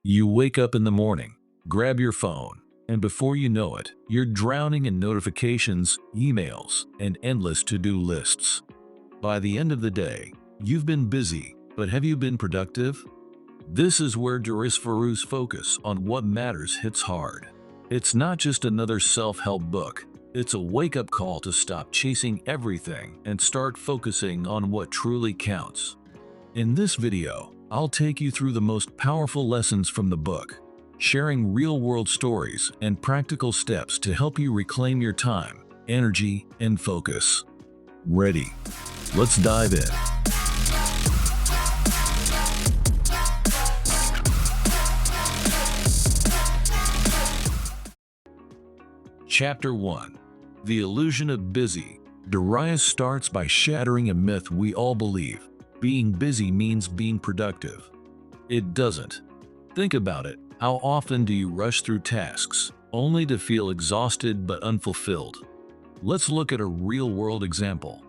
You wake up in the morning, grab your phone, and before you know it, you're drowning in notifications, emails, and endless to-do lists. By the end of the day, you've been busy, but have you been productive? This is where Darius Foroux's focus on what matters hits hard. It's not just another self-help book. It's a wake-up call to stop chasing everything and start focusing on what truly counts. In this video, I'll take you through the most powerful lessons from the book, sharing real-world stories and practical steps to help you reclaim your time, energy, and focus. Ready? Let's dive in. Chapter 1. The Illusion of Busy. Darius starts by shattering a myth we all believe. Being busy means being productive. It doesn't. Think about it. How often do you rush through tasks, only to feel exhausted but unfulfilled? Let's look at a real-world example.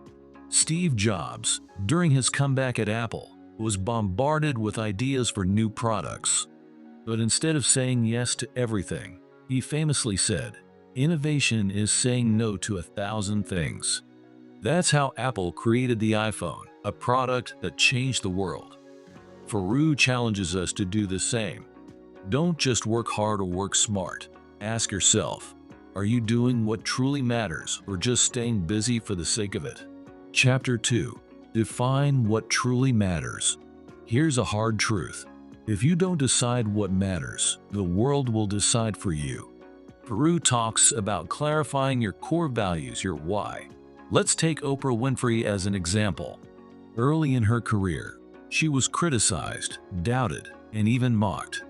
Steve Jobs, during his comeback at Apple, was bombarded with ideas for new products. But instead of saying yes to everything, he famously said, "Innovation is saying no to 1,000 things." That's how Apple created the iPhone, a product that changed the world. Foroux challenges us to do the same. Don't just work hard or work smart. Ask yourself, are you doing what truly matters or just staying busy for the sake of it? Chapter 2. Define what truly matters. Here's a hard truth. If you don't decide what matters, the world will decide for you. Foroux talks about clarifying your core values, your why. Let's take Oprah Winfrey as an example. Early in her career, she was criticized, doubted, and even mocked.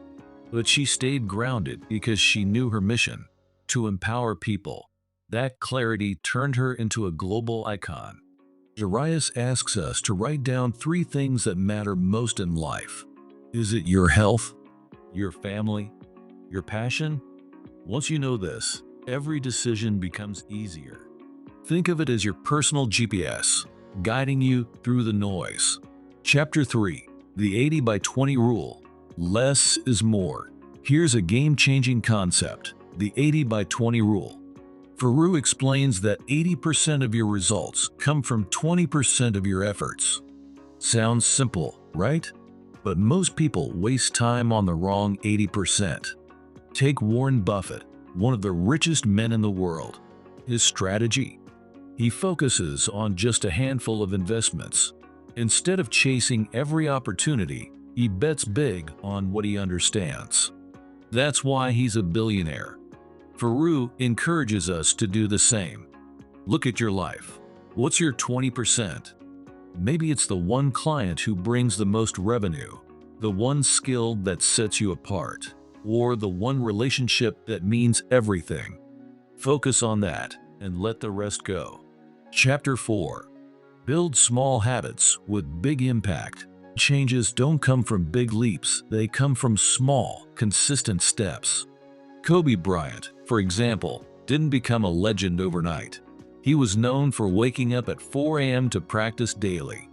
But she stayed grounded because she knew her mission: to empower people. That clarity turned her into a global icon. Darius asks us to write down 3 things that matter most in life. Is it your health? Your family? Your passion? Once you know this, every decision becomes easier. Think of it as your personal GPS, guiding you through the noise. Chapter 3. The 80 by 20 Rule. Less is more. Here's a game-changing concept, the 80 by 20 Rule. Foroux explains that 80% of your results come from 20% of your efforts. Sounds simple, right? But most people waste time on the wrong 80%. Take Warren Buffett, one of the richest men in the world. His strategy? He focuses on just a handful of investments. Instead of chasing every opportunity, he bets big on what he understands. That's why he's a billionaire. Foroux encourages us to do the same. Look at your life. What's your 20%? Maybe it's the one client who brings the most revenue, the one skill that sets you apart, or the one relationship that means everything. Focus on that and let the rest go. Chapter 4. Build small habits with big impact. Changes don't come from big leaps, they come from small, consistent steps. Kobe Bryant, for example, didn't become a legend overnight. He was known for waking up at 4 a.m. to practice daily.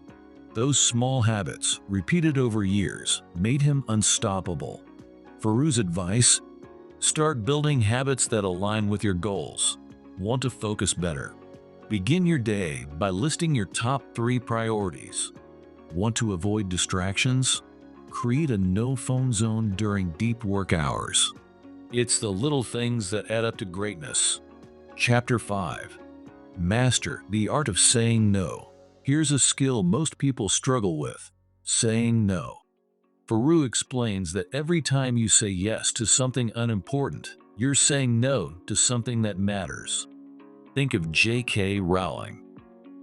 Those small habits, repeated over years, made him unstoppable. Foroux's advice? Start building habits that align with your goals. Want to focus better? Begin your day by listing your top 3 priorities. Want to avoid distractions? Create a no-phone zone during deep work hours. It's the little things that add up to greatness. Chapter 5. Master the art of saying no. Here's a skill most people struggle with: saying no. Foroux explains that every time you say yes to something unimportant, you're saying no to something that matters. Think of J.K. Rowling.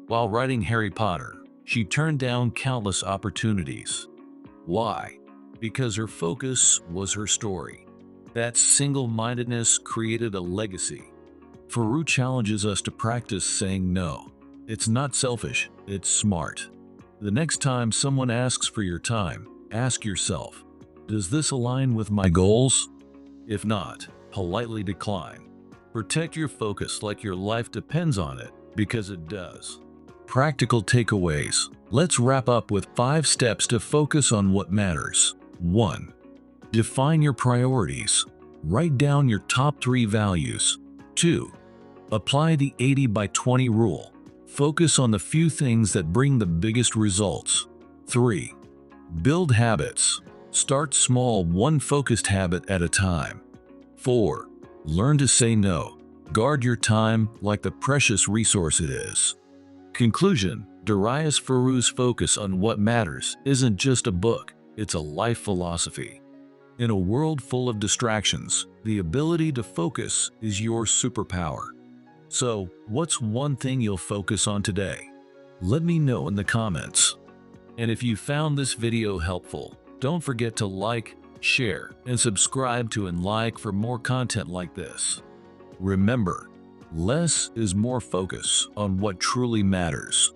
While writing Harry Potter, she turned down countless opportunities. Why? Because her focus was her story. That single-mindedness created a legacy. Foroux challenges us to practice saying no. It's not selfish, it's smart. The next time someone asks for your time, ask yourself, does this align with my goals? If not, politely decline. Protect your focus like your life depends on it, because it does. Practical takeaways. Let's wrap up with 5 steps to focus on what matters. 1. Define your priorities. Write down your top 3 values. 2. Apply the 80 by 20 rule. Focus on the few things that bring the biggest results. 3. Build habits. Start small, one focused habit at a time. 4. Learn to say no. Guard your time like the precious resource it is. Conclusion: Darius Foroux's Focus on What Matters isn't just a book, it's a life philosophy. In a world full of distractions, the ability to focus is your superpower. So, what's one thing you'll focus on today? Let me know in the comments. And if you found this video helpful, don't forget to like, share, and subscribe to like for more content like this. Remember, less is more. Focus on what truly matters.